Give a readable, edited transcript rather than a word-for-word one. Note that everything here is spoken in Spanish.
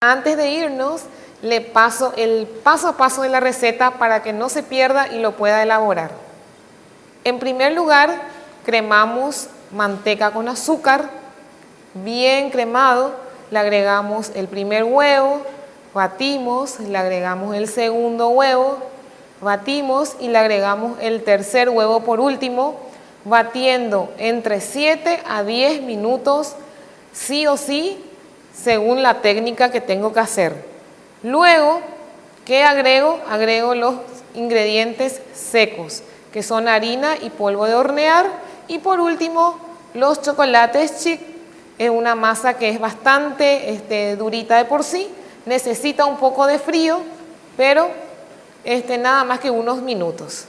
Antes de irnos, le paso el paso a paso de la receta para que no se pierda y lo pueda elaborar. En primer lugar, cremamos manteca con azúcar, bien cremado, le agregamos el primer huevo, batimos, le agregamos el segundo huevo, batimos y le agregamos el tercer huevo por último, batiendo entre 7 a 10 minutos, sí o sí, según la técnica que tengo que hacer. Luego, ¿qué agrego? Agrego los ingredientes secos, que son harina y polvo de hornear. Y por último, los chocolates Chic. Es una masa que es bastante durita de por sí, necesita un poco de frío, pero nada más que unos minutos.